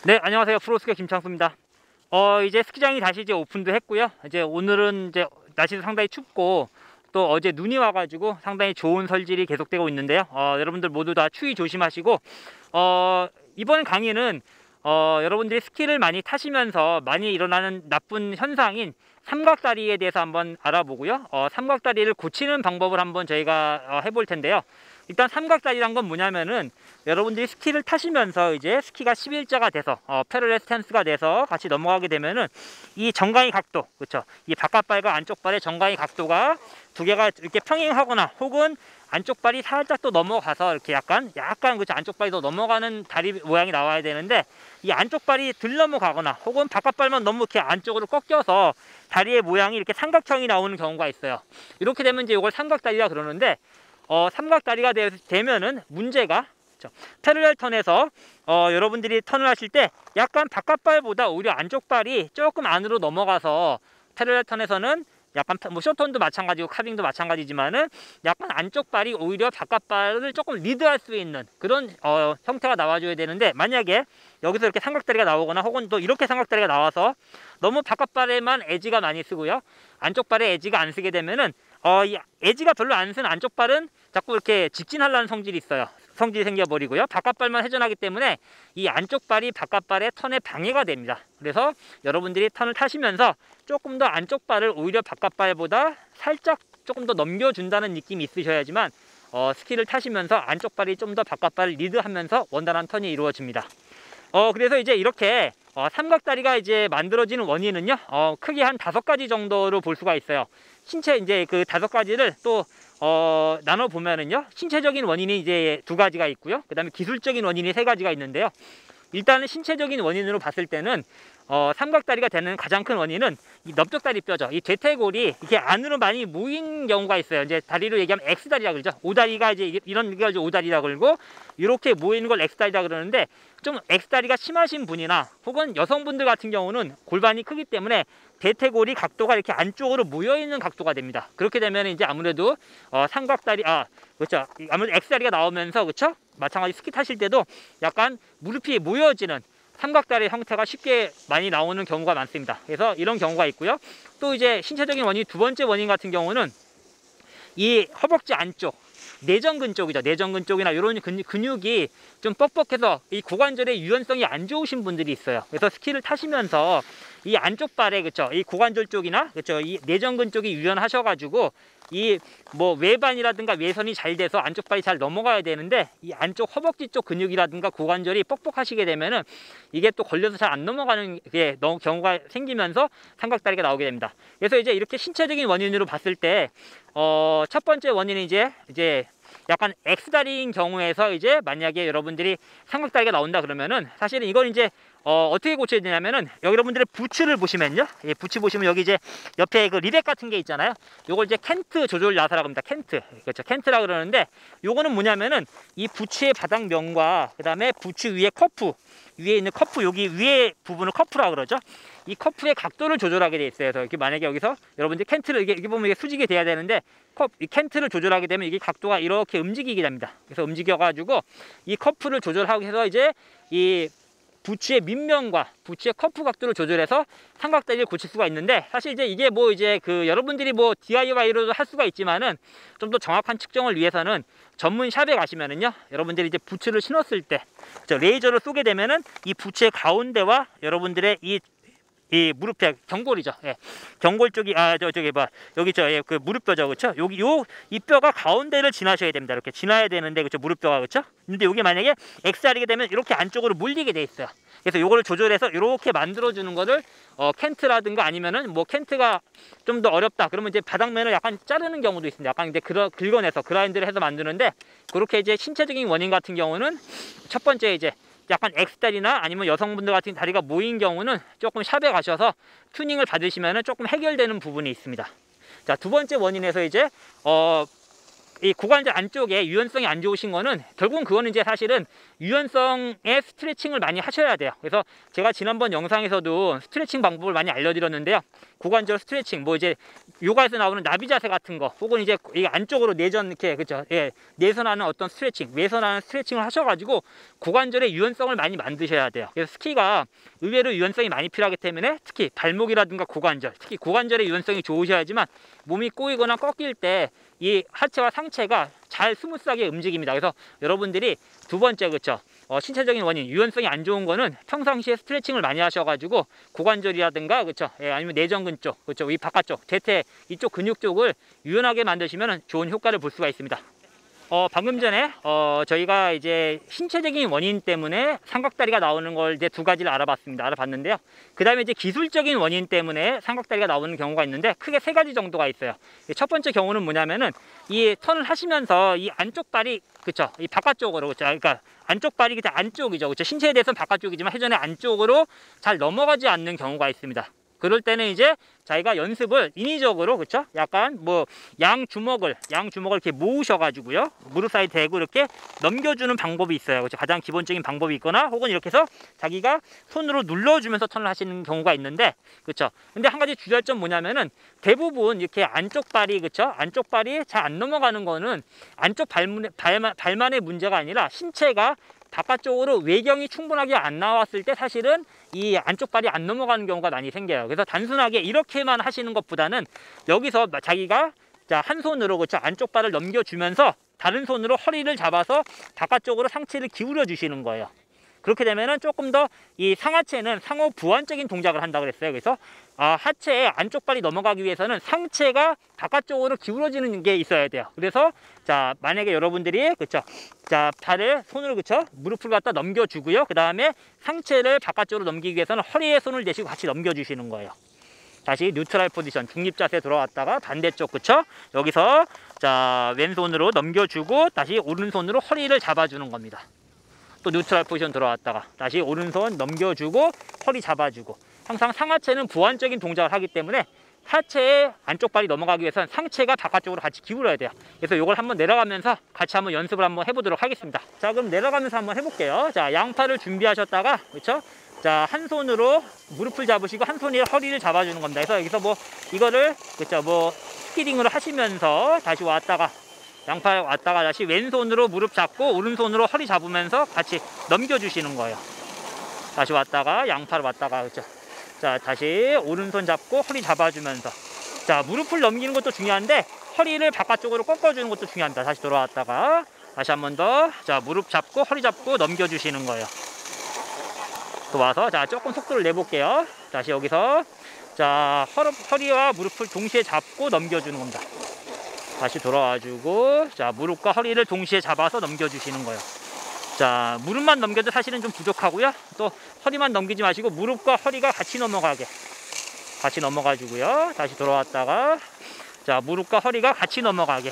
네, 안녕하세요. 프로스케 김창수입니다. 이제 스키장이 다시 이제 오픈도 했고요. 이제 오늘은 이제 날씨도 상당히 춥고 또 어제 눈이 와가지고 상당히 좋은 설질이 계속되고 있는데요. 여러분들 모두 다 추위 조심하시고 이번 강의는 여러분들이 스키를 많이 타시면서 많이 일어나는 나쁜 현상인 삼각다리에 대해서 한번 알아보고요. 삼각다리를 고치는 방법을 한번 저희가 해볼 텐데요. 일단 삼각다리란 건 뭐냐면은 여러분들이 스키를 타시면서 이제 스키가 11자가 돼서 패러렐 스탠스가 돼서 같이 넘어가게 되면은 이 정강이 각도, 그렇죠? 이 바깥발과 안쪽 발의 정강이 각도가 두 개가 이렇게 평행하거나 혹은 안쪽 발이 살짝 또 넘어가서 이렇게 약간 그렇죠? 안쪽 발이 더 넘어가는 다리 모양이 나와야 되는데 이 안쪽 발이 들 넘어가거나 혹은 바깥발만 너무 이렇게 안쪽으로 꺾여서 다리의 모양이 이렇게 삼각형이 나오는 경우가 있어요. 이렇게 되면 이제 이걸 삼각다리라 그러는데 삼각다리가 되면은 문제가 패러렐 턴에서 여러분들이 턴을 하실 때 약간 바깥발보다 오히려 안쪽 발이 조금 안으로 넘어가서 패러렐 턴에서는 약간 뭐 쇼턴도 마찬가지고 카빙도 마찬가지지만은 약간 안쪽 발이 오히려 바깥발을 조금 리드할 수 있는 그런 형태가 나와줘야 되는데, 만약에 여기서 이렇게 삼각다리가 나오거나 혹은 또 이렇게 삼각다리가 나와서 너무 바깥발에만 에지가 많이 쓰고요, 안쪽 발에 에지가 안 쓰게 되면은 이 에지가 별로 안 쓴 안쪽 발은 자꾸 이렇게 직진하려는 성질이 생겨버리고요, 바깥발만 회전하기 때문에 이 안쪽 발이 바깥발의 턴에 방해가 됩니다. 그래서 여러분들이 턴을 타시면서 조금 더 안쪽 발을 오히려 바깥발보다 살짝 조금 더 넘겨준다는 느낌이 있으셔야지만 스키를 타시면서 안쪽 발이 좀 더 바깥발을 리드하면서 원활한 턴이 이루어집니다. 그래서 이제 이렇게 삼각다리가 이제 만들어지는 원인은요, 크게 한 5가지 정도로 볼 수가 있어요. 신체 이제 그 5가지를 또 나눠 보면은요, 신체적인 원인이 이제 2가지가 있고요, 그 다음에 기술적인 원인이 3가지가 있는데요. 일단은 신체적인 원인으로 봤을 때는 삼각다리가 되는 가장 큰 원인은 이 넓적다리 뼈죠. 이 대퇴골이 이렇게 안으로 많이 모인 경우가 있어요. 이제 다리로 얘기하면 X다리라 그러죠. 오다리가 이제 이런 게 오다리라 그러고, 이렇게 모이는 걸 X다리라 그러는데, 좀 X다리가 심하신 분이나 혹은 여성분들 같은 경우는 골반이 크기 때문에 대퇴골이 각도가 이렇게 안쪽으로 모여 있는 각도가 됩니다. 그렇게 되면 이제 아무래도 삼각다리 그렇죠. 아무래도 X다리가 나오면서, 그렇죠? 마찬가지 스키 타실 때도 약간 무릎이 모여지는 삼각다리 형태가 쉽게 많이 나오는 경우가 많습니다. 그래서 이런 경우가 있고요. 또 이제 신체적인 원인 2번째 원인 같은 경우는 이 허벅지 안쪽 내전근 쪽이죠. 내전근 쪽이나 이런 근육이 좀 뻑뻑해서 이 고관절의 유연성이 안 좋으신 분들이 있어요. 그래서 스키를 타시면서 이 안쪽 발에, 그렇죠, 이 고관절 쪽이나, 그렇죠, 이 내전근 쪽이 유연하셔가지고 이 뭐 외반이라든가 외선이 잘 돼서 안쪽 발이 잘 넘어가야 되는데, 이 안쪽 허벅지 쪽 근육이라든가 고관절이 뻑뻑하시게 되면은 이게 또 걸려서 잘 안 넘어가는 게 경우가 생기면서 삼각다리가 나오게 됩니다. 그래서 이제 이렇게 신체적인 원인으로 봤을 때 첫 번째 원인은 이제 약간 X다리인 경우에서 이제 만약에 여러분들이 삼각다리가 나온다 그러면은 사실은 이건 이제 어떻게 고쳐야 되냐면은, 여기 여러분들의 부츠를 보시면요, 예, 부츠 보시면 여기 이제 옆에 그 리벳 같은 게 있잖아요. 요걸 이제 켄트 조절 나사라고 합니다. 켄트, 그렇죠, 켄트라 그러는데, 요거는 뭐냐면은 이 부츠의 바닥면과 그 다음에 부츠 위에 커프, 위에 있는 커프, 여기 위에 부분을 커프라 그러죠. 이 커프의 각도를 조절하게 돼 있어요. 그래서 이렇게 만약에 여기서 여러분들 켄트를 이렇게 보면 이게 수직이 돼야 되는데, 이 켄트를 조절하게 되면 이게 각도가 이렇게 움직이게 됩니다. 그래서 움직여가지고 이 커프를 조절하고 해서 이제 이 부츠의 밑면과 부츠의 커프 각도를 조절해서 삼각다리를 고칠 수가 있는데, 사실 이제 이게 뭐 이제 그 여러분들이 뭐 DIY로도 할 수가 있지만은 좀 더 정확한 측정을 위해서는 전문 샵에 가시면은요, 여러분들이 이제 부츠를 신었을 때 레이저를 쏘게 되면은 이 부츠의 가운데와 여러분들의 이 무릎뼈 경골이죠. 예. 경골 쪽이 여기 그 무릎뼈죠, 그렇죠? 여기 이 뼈가 가운데를 지나셔야 됩니다. 이렇게 지나야 되는데, 그렇죠? 무릎뼈가, 그렇죠? 근데 여기 만약에 X자리게 되면 이렇게 안쪽으로 몰리게 돼 있어요. 그래서 요거를 조절해서 이렇게 만들어 주는 거를 켄트라든가, 아니면은 뭐 켄트가 좀 더 어렵다 그러면 이제 바닥면을 약간 자르는 경우도 있습니다. 약간 이제 긁어내서 그라인드를 해서 만드는데, 그렇게 이제 신체적인 원인 같은 경우는 첫 번째 이제 약간 X다리나 아니면 여성분들 같은 다리가 모인 경우는 조금 샵에 가셔서 튜닝을 받으시면 조금 해결되는 부분이 있습니다. 자, 2번째 원인에서 이제 이 고관절 안쪽에 유연성이 안 좋으신 거는 결국은 그거는 이제 사실은 유연성의 스트레칭을 많이 하셔야 돼요. 그래서 제가 지난번 영상에서도 스트레칭 방법을 많이 알려드렸는데요. 고관절 스트레칭, 뭐 이제 요가에서 나오는 나비 자세 같은 거, 혹은 이제 이 안쪽으로 내전 이렇게, 그죠? 예, 내선하는 어떤 스트레칭, 외선하는 스트레칭을 하셔가지고 고관절의 유연성을 많이 만드셔야 돼요. 그래서 스키가 의외로 유연성이 많이 필요하기 때문에 특히 발목이라든가 고관절, 특히 고관절의 유연성이 좋으셔야지만 몸이 꼬이거나 꺾일 때 이 하체와 상체가 잘 스무스하게 움직입니다. 그래서 여러분들이 두 번째, 그쵸? 신체적인 원인, 유연성이 안 좋은 거는 평상시에 스트레칭을 많이 하셔가지고 고관절이라든가, 그쵸? 예, 아니면 내전근 쪽, 그쵸? 이 바깥쪽, 대퇴 이쪽 근육 쪽을 유연하게 만드시면 좋은 효과를 볼 수가 있습니다. 방금 전에 저희가 이제 신체적인 원인 때문에 삼각다리가 나오는 걸 이제 두 가지를 알아봤는데요. 그 다음에 이제 기술적인 원인 때문에 삼각다리가 나오는 경우가 있는데 크게 세 가지 정도가 있어요. 첫 번째 경우는 뭐냐면은 이 턴을 하시면서 이 안쪽 발이, 그쵸? 이 바깥쪽으로, 그쵸? 그러니까 안쪽 발이 그쵸? 안쪽이죠, 그쵸? 신체에 대해서는 바깥쪽이지만 회전의 안쪽으로 잘 넘어가지 않는 경우가 있습니다. 그럴 때는 이제 자기가 연습을 인위적으로, 그쵸? 약간 뭐 양 주먹을 이렇게 모으셔가지고요, 무릎 사이 대고 이렇게 넘겨주는 방법이 있어요. 그쵸? 가장 기본적인 방법이 있거나, 혹은 이렇게 해서 자기가 손으로 눌러주면서 턴을 하시는 경우가 있는데, 그쵸? 근데 한 가지 주의할 점 뭐냐면은 대부분 이렇게 안쪽 발이, 그쵸? 안쪽 발이 잘 안 넘어가는 거는 안쪽 발만의 문제가 아니라 신체가 바깥쪽으로 외경이 충분하게 안 나왔을 때 사실은 이 안쪽 발이 안 넘어가는 경우가 많이 생겨요. 그래서 단순하게 이렇게만 하시는 것보다는 여기서 자기가 한 손으로, 그쵸? 안쪽 발을 넘겨주면서 다른 손으로 허리를 잡아서 바깥쪽으로 상체를 기울여 주시는 거예요. 그렇게 되면은 조금 더 이 상하체는 상호 부완적인 동작을 한다고 그랬어요. 그래서 하체의 안쪽 발이 넘어가기 위해서는 상체가 바깥쪽으로 기울어지는 게 있어야 돼요. 그래서 자, 만약에 여러분들이, 그쵸? 자, 발을 손으로, 그쵸? 무릎을 갖다 넘겨주고요. 그 다음에 상체를 바깥쪽으로 넘기기 위해서는 허리에 손을 대시고 같이 넘겨주시는 거예요. 다시 뉴트럴 포지션, 중립 자세 들어왔다가 반대쪽, 그쵸? 여기서 자, 왼손으로 넘겨주고 다시 오른손으로 허리를 잡아주는 겁니다. 또 뉴트럴 포지션 들어왔다가 다시 오른손 넘겨주고 허리 잡아주고, 항상 상하체는 부완적인 동작을 하기 때문에 하체의 안쪽 발이 넘어가기 위해서는 상체가 바깥쪽으로 같이 기울어야 돼요. 그래서 이걸 한번 내려가면서 같이 한번 연습을 한번 해보도록 하겠습니다. 자, 그럼 내려가면서 한번 해볼게요. 자, 양팔을 준비하셨다가, 그쵸? 자, 한 손으로 무릎을 잡으시고 한 손이 허리를 잡아주는 겁니다. 그래서 여기서 뭐 이거를, 그쵸? 뭐 스키링으로 하시면서 다시 왔다가 양팔 왔다가 다시 왼손으로 무릎 잡고 오른손으로 허리 잡으면서 같이 넘겨주시는 거예요. 다시 왔다가 양팔 왔다가, 그쵸? 자, 다시 오른손 잡고 허리 잡아주면서, 자, 무릎을 넘기는 것도 중요한데 허리를 바깥쪽으로 꺾어주는 것도 중요합니다. 다시 돌아왔다가 다시 한 번 더, 자, 무릎 잡고 허리 잡고 넘겨주시는 거예요. 또 와서, 자, 조금 속도를 내볼게요. 다시 여기서, 자, 허리와 무릎을 동시에 잡고 넘겨주는 겁니다. 다시 돌아와주고, 자, 무릎과 허리를 동시에 잡아서 넘겨주시는 거예요. 자, 무릎만 넘겨도 사실은 좀 부족하고요. 또 허리만 넘기지 마시고 무릎과 허리가 같이 넘어가주고요. 다시 돌아왔다가, 자, 무릎과 허리가 같이 넘어가게.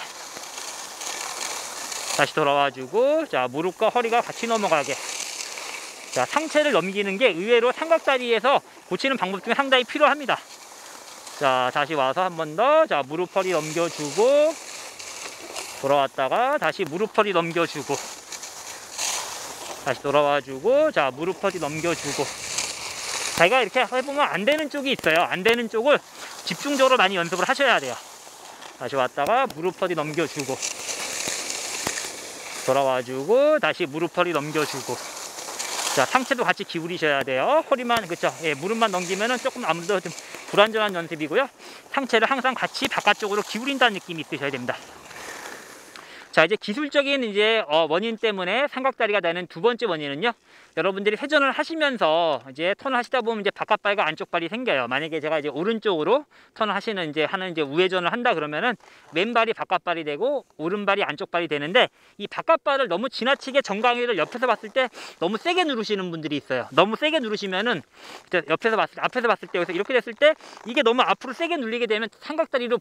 다시 돌아와주고, 자, 무릎과 허리가 같이 넘어가게. 자, 상체를 넘기는 게 의외로 삼각다리에서 고치는 방법 중에 상당히 필요합니다. 자, 다시 와서 한 번 더, 자, 무릎 허리 넘겨주고, 돌아왔다가 다시 무릎 허리 넘겨주고, 다시 돌아와주고, 자, 무릎 허리 넘겨주고. 자기가 이렇게 해보면 안 되는 쪽이 있어요. 안 되는 쪽을 집중적으로 많이 연습을 하셔야 돼요. 다시 왔다가 무릎 허리 넘겨주고, 돌아와주고, 다시 무릎 허리 넘겨주고. 자, 상체도 같이 기울이셔야 돼요. 허리만, 그쵸? 예, 무릎만 넘기면은 조금 아무래도 좀 불안전한 연습이고요. 상체를 항상 같이 바깥쪽으로 기울인다는 느낌이 있으셔야 됩니다. 자, 이제 기술적인 이제 원인 때문에 삼각다리가 되는 두 번째 원인은요, 여러분들이 회전을 하시면서 이제 턴을 하시다 보면 이제 바깥발과 안쪽발이 생겨요. 만약에 제가 이제 오른쪽으로 턴을 하는 이제 우회전을 한다 그러면은 왼발이 바깥발이 되고 오른발이 안쪽발이 되는데, 이 바깥발을 너무 지나치게 정강이를 옆에서 봤을 때 너무 세게 누르시는 분들이 있어요. 너무 세게 누르시면은 앞에서 봤을 때 여기서 이렇게 됐을 때 이게 너무 앞으로 세게 눌리게 되면 삼각다리로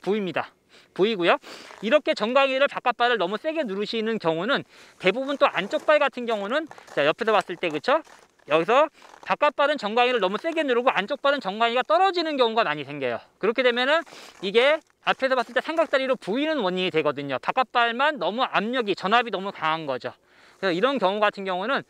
보이고요. 이렇게 정강이를 바깥발을 너무 세게 누르시는 경우는 대부분 또 안쪽발 같은 경우는, 자, 옆에서 봤을 때, 그쵸? 여기서 바깥발은 정강이를 너무 세게 누르고 안쪽발은 정강이가 떨어지는 경우가 많이 생겨요. 그렇게 되면은 이게 앞에서 봤을 때 삼각다리로 보이는 원인이 되거든요. 바깥발만 너무 압력이, 전압이 너무 강한 거죠. 그래서 이런 경우 같은 경우는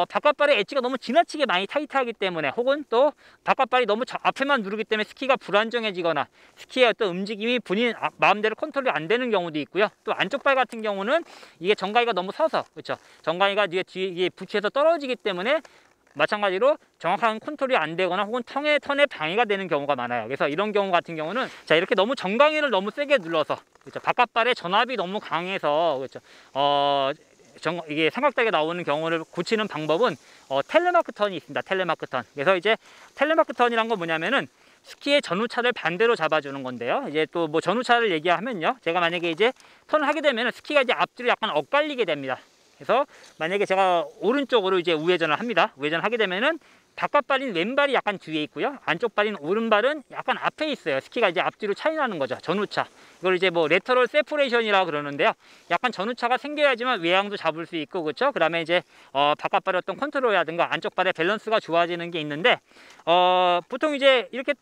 바깥발의 엣지가 너무 지나치게 많이 타이트하기 때문에, 혹은 또 바깥발이 너무 앞에만 누르기 때문에 스키가 불안정해지거나 스키의 어떤 움직임이 본인 마음대로 컨트롤이 안 되는 경우도 있고요. 또 안쪽 발 같은 경우는 이게 정가이가 너무 서서, 그렇죠, 정가이가 뒤에 부치에서 떨어지기 때문에 마찬가지로 정확한 컨트롤이 안 되거나 혹은 턴에 방해가 되는 경우가 많아요. 그래서 이런 경우 같은 경우는, 자, 이렇게 너무 정강이를 너무 세게 눌러서, 그렇죠, 바깥발의 전압이 너무 강해서, 그렇죠, 이게 삼각대가 나오는 경우를 고치는 방법은 텔레마크 턴이 있습니다. 텔레마크 턴. 그래서 이제 텔레마크 턴이란 건 뭐냐면은 스키의 전후차를 반대로 잡아주는 건데요. 이제 또 뭐 전후차를 얘기하면요, 제가 만약에 이제 턴을 하게 되면 스키가 이제 앞뒤로 약간 엇갈리게 됩니다. 그래서 만약에 제가 오른쪽으로 이제 우회전을 합니다. 우회전을 하게 되면은 바깥발인 왼발이 약간 뒤에 있고요, 안쪽 발인 오른발은 약간 앞에 있어요. 스키가 이제 앞뒤로 차이 나는 거죠. 전후차. 이걸 이제 뭐 레터럴 세퍼레이션이라고 그러는데요. 약간 전후차가 생겨야지만 외양도 잡을 수 있고, 그렇죠. 그다음에 이제 바깥발의 어떤 컨트롤이라든가 안쪽 발의 밸런스가 좋아지는 게 있는데, 보통 이제 이렇게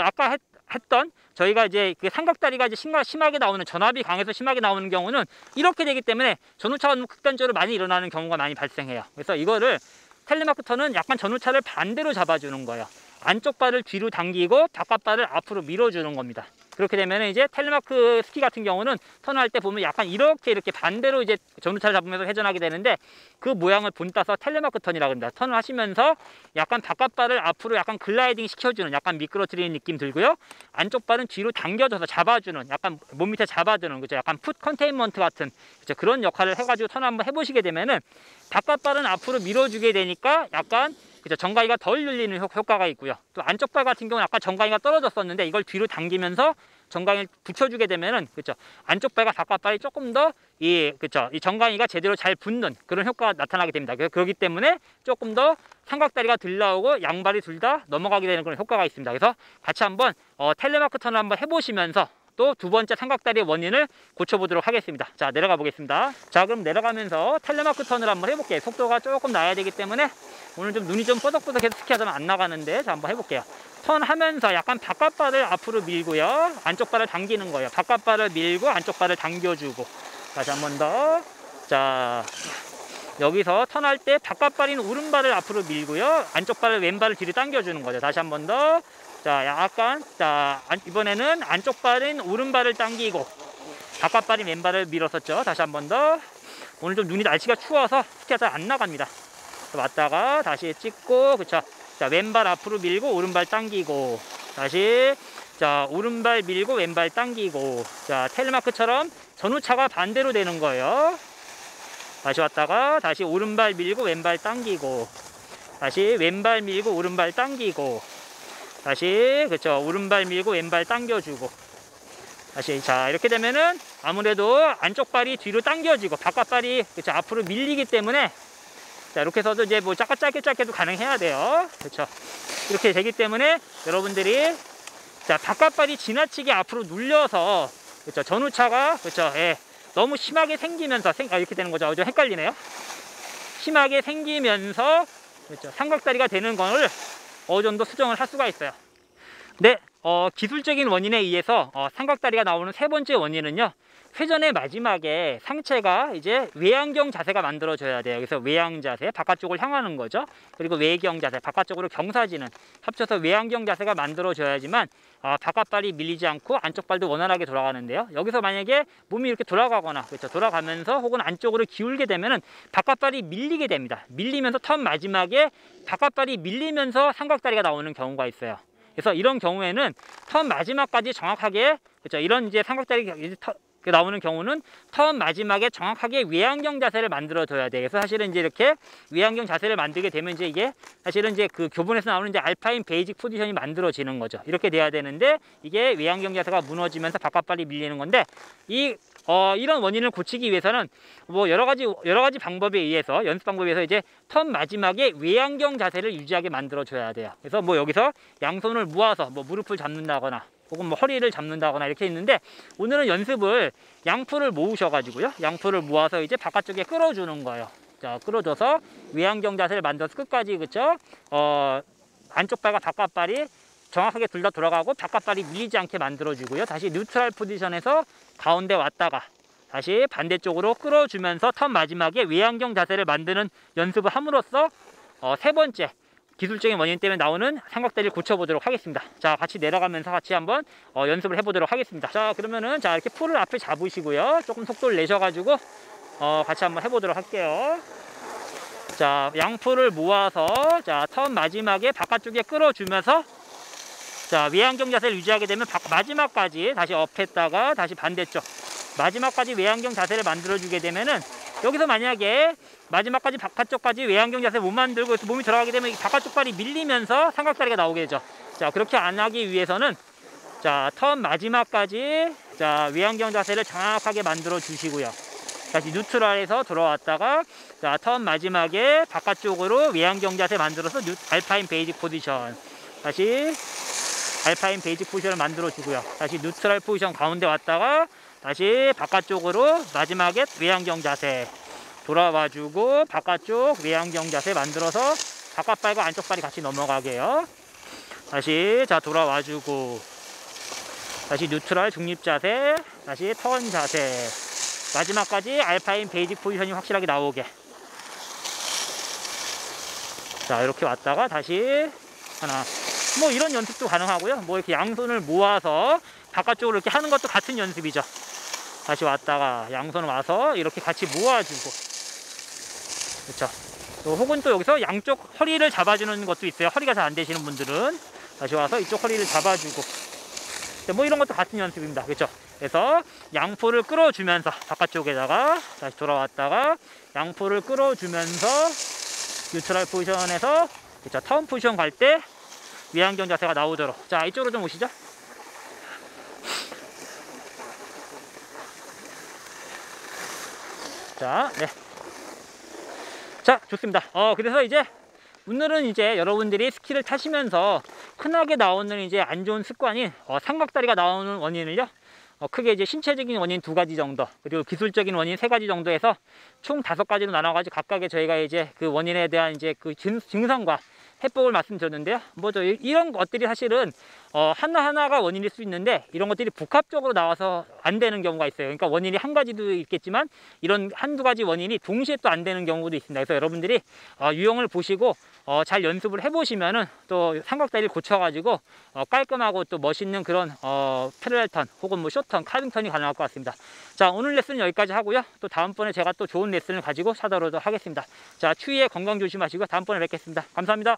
아까 했던 저희가 이제 그 삼각다리가 이제 심하게 나오는, 전압이 강해서 심하게 나오는 경우는 이렇게 되기 때문에 전후차가 너무 극단적으로 많이 일어나는 경우가 많이 발생해요. 그래서 이거를 텔레마크 턴은 약간 전후차를 반대로 잡아주는 거예요. 안쪽 발을 뒤로 당기고 바깥 발을 앞으로 밀어주는 겁니다. 그렇게 되면 이제 텔레마크 스키 같은 경우는 턴할 때 보면 약간 이렇게 반대로 이제 전후차를 잡으면서 회전하게 되는데, 그 모양을 본따서 텔레마크 턴이라고 합니다. 턴을 하시면서 약간 바깥 발을 앞으로 약간 글라이딩 시켜주는, 약간 미끄러뜨리는 느낌 들고요, 안쪽 발은 뒤로 당겨져서 잡아주는, 약간 몸 밑에 잡아주는, 그죠, 약간 풋 컨테인먼트 같은, 그죠, 그런 역할을 해가지고 턴을 한번 해보시게 되면은 바깥 발은 앞으로 밀어주게 되니까 약간, 그죠, 정가이가 덜 눌리는 효과가 있고요. 또 안쪽 발 같은 경우는 아까 정가이가 떨어졌었는데 이걸 뒤로 당기면서 정강이를 붙여주게 되면은, 그렇죠, 안쪽 발과 바깥 발이 조금 더 그렇죠, 이 정강이가 제대로 잘 붙는 그런 효과가 나타나게 됩니다. 그렇기 때문에 조금 더 삼각다리가 덜 나오고 양발이 둘 다 넘어가게 되는 그런 효과가 있습니다. 그래서 같이 한번 텔레마크 턴을 한번 해보시면서 또 두 번째 삼각다리의 원인을 고쳐보도록 하겠습니다. 자, 내려가 보겠습니다. 자, 그럼 내려가면서 텔레마크 턴을 한번 해볼게요. 속도가 조금 나야 되기 때문에 오늘 좀 눈이 좀 뻐덕뻐덕해서 스키하자면 안 나가는데, 자, 한번 해볼게요. 턴하면서 약간 바깥 발을 앞으로 밀고요, 안쪽 발을 당기는 거예요. 바깥 발을 밀고 안쪽 발을 당겨주고. 다시 한 번 더. 자, 여기서 턴할 때 바깥 발인 오른발을 앞으로 밀고요, 안쪽 발을 왼발을 뒤로 당겨주는 거죠. 다시 한 번 더. 자, 약간, 자, 이번에는 안쪽 발인 오른발을 당기고 바깥 발인 왼발을 밀었었죠. 다시 한 번 더. 오늘 좀 날씨가 추워서 스키가 안 나갑니다. 왔다가 다시 찍고, 그쵸. 자, 왼발 앞으로 밀고 오른발 당기고, 다시, 자, 오른발 밀고 왼발 당기고. 자, 텔레마크처럼 전후차가 반대로 되는 거예요. 다시 왔다가 다시 오른발 밀고 왼발 당기고, 다시 왼발 밀고 오른발 당기고, 다시, 그쵸, 오른발 밀고 왼발 당겨주고, 다시. 자, 이렇게 되면은 아무래도 안쪽 발이 뒤로 당겨지고 바깥 발이, 그쵸, 앞으로 밀리기 때문에, 자, 이렇게 해서도 이제 뭐 짧게도 가능해야 돼요. 그렇죠. 이렇게 되기 때문에 여러분들이, 자, 바깥발이 지나치게 앞으로 눌려서, 그렇죠, 전후차가, 그렇죠, 예, 너무 심하게 생기면서 이렇게 되는 거죠. 좀 헷갈리네요. 심하게 생기면서, 그렇죠, 삼각다리가 되는 걸 어느 정도 수정을 할 수가 있어요. 네, 기술적인 원인에 의해서 삼각다리가 나오는 세 번째 원인은요, 회전의 마지막에 상체가 이제 외양경 자세가 만들어져야 돼요. 그래서 외양 자세, 바깥쪽을 향하는 거죠. 그리고 외경 자세, 바깥쪽으로 경사지는, 합쳐서 외양경 자세가 만들어져야지만 바깥발이 밀리지 않고 안쪽 발도 원활하게 돌아가는데요. 여기서 만약에 몸이 이렇게 돌아가거나, 그렇죠, 돌아가면서 혹은 안쪽으로 기울게 되면은 바깥발이 밀리게 됩니다. 밀리면서 턴 마지막에 바깥발이 밀리면서 삼각다리가 나오는 경우가 있어요. 그래서 이런 경우에는 턴 마지막까지 정확하게, 그렇죠, 이런 이제 삼각다리 나오는 경우는 턴 마지막에 정확하게 외양경 자세를 만들어 둬야 돼요. 그래서 사실은 이제 이렇게 외양경 자세를 만들게 되면 이제 이게 사실은 이제 그 교본에서 나오는 이제 알파인 베이직 포지션이 만들어지는 거죠. 이렇게 돼야 되는데 이게 외양경 자세가 무너지면서 바깥발이 밀리는 건데, 이런 원인을 고치기 위해서는 뭐 여러 가지 방법에 의해서, 연습 방법에 의해서 이제 턴 마지막에 외양경 자세를 유지하게 만들어 줘야 돼요. 그래서 뭐 여기서 양손을 모아서 뭐 무릎을 잡는다거나 혹은 뭐 허리를 잡는다거나 이렇게 있는데, 오늘은 연습을 양풀을 모으셔가지고요, 양풀을 모아서 이제 바깥쪽에 끌어주는 거예요. 자, 끌어줘서 외양경 자세를 만들어서 끝까지, 그쵸, 안쪽 발과 바깥 발이 정확하게 둘 다 돌아가고 바깥 발이 밀리지 않게 만들어주고요, 다시 뉴트럴 포지션에서 가운데 왔다가 다시 반대쪽으로 끌어주면서 턴 마지막에 외양경 자세를 만드는 연습을 함으로써 세 번째 기술적인 원인 때문에 나오는 삼각다리를 고쳐보도록 하겠습니다. 자, 같이 내려가면서 같이 한번 연습을 해보도록 하겠습니다. 자, 그러면은 자, 이렇게 풀을 앞에 잡으시고요. 조금 속도를 내셔가지고 같이 한번 해보도록 할게요. 자, 양풀을 모아서 자, 턴 마지막에 바깥쪽에 끌어주면서 자, 외양경 자세를 유지하게 되면 마지막까지 다시 업했다가 다시 반대쪽 마지막까지 외양경 자세를 만들어주게 되면은 여기서 만약에 마지막까지 바깥쪽까지 외양경 자세 못 만들고 몸이 들어가게 되면 바깥쪽 발이 밀리면서 삼각다리가 나오게 되죠. 자, 그렇게 안 하기 위해서는 자, 턴 마지막까지 자, 외양경 자세를 정확하게 만들어 주시고요. 다시 뉴트럴에서 들어왔다가 자, 턴 마지막에 바깥쪽으로 외양경 자세 만들어서 알파인 베이직 포지션 다시 알파인 베이직 포지션을 만들어 주고요. 다시 뉴트럴 포지션 가운데 왔다가 다시 바깥쪽으로 마지막에 외양경 자세 돌아와주고 바깥쪽 외양경 자세 만들어서 바깥발과 안쪽 발이 같이 넘어가게요. 다시 자, 돌아와주고 다시 뉴트럴 중립 자세 다시 턴 자세 마지막까지 알파인 베이직 포지션이 확실하게 나오게. 자, 이렇게 왔다가 다시 하나 뭐 이런 연습도 가능하고요. 뭐 이렇게 양손을 모아서 바깥쪽으로 이렇게 하는 것도 같은 연습이죠. 다시 왔다가 양손을 와서 이렇게 같이 모아주고 그렇죠. 또 혹은 또 여기서 양쪽 허리를 잡아주는 것도 있어요. 허리가 잘 안 되시는 분들은 다시 와서 이쪽 허리를 잡아주고 뭐 이런 것도 같은 연습입니다. 그렇죠. 그래서 양포를 끌어주면서 바깥쪽에다가 다시 돌아왔다가 양포를 끌어주면서 뉴트럴 포지션에서 그렇죠. 턴 포지션 갈 때 외양경 자세가 나오도록. 자, 이쪽으로 좀 오시죠. 자, 네. 자, 좋습니다. 그래서 이제 오늘은 이제 여러분들이 스키를 타시면서 흔하게 나오는 이제 안 좋은 습관인 삼각다리가 나오는 원인을요. 크게 이제 신체적인 원인 2가지 정도, 그리고 기술적인 원인 3가지 정도에서 총 5가지로 나눠가지고 각각의 저희가 이제 그 원인에 대한 이제 그 증상과 해법을 말씀드렸는데요. 뭐죠? 이런 것들이 사실은 하나하나가 원인일 수 있는데 이런 것들이 복합적으로 나와서 안 되는 경우가 있어요. 그러니까 원인이 한 가지도 있겠지만 이런 한두 가지 원인이 동시에 또 안 되는 경우도 있습니다. 그래서 여러분들이 유형을 보시고 잘 연습을 해보시면은 또 삼각다리를 고쳐가지고 깔끔하고 또 멋있는 그런 패러렐 턴 혹은 뭐 숏턴, 카빙 턴이 가능할 것 같습니다. 자, 오늘 레슨은 여기까지 하고요. 또 다음번에 제가 또 좋은 레슨을 가지고 찾아오도록 하겠습니다. 자, 추위에 건강 조심하시고 다음번에 뵙겠습니다. 감사합니다.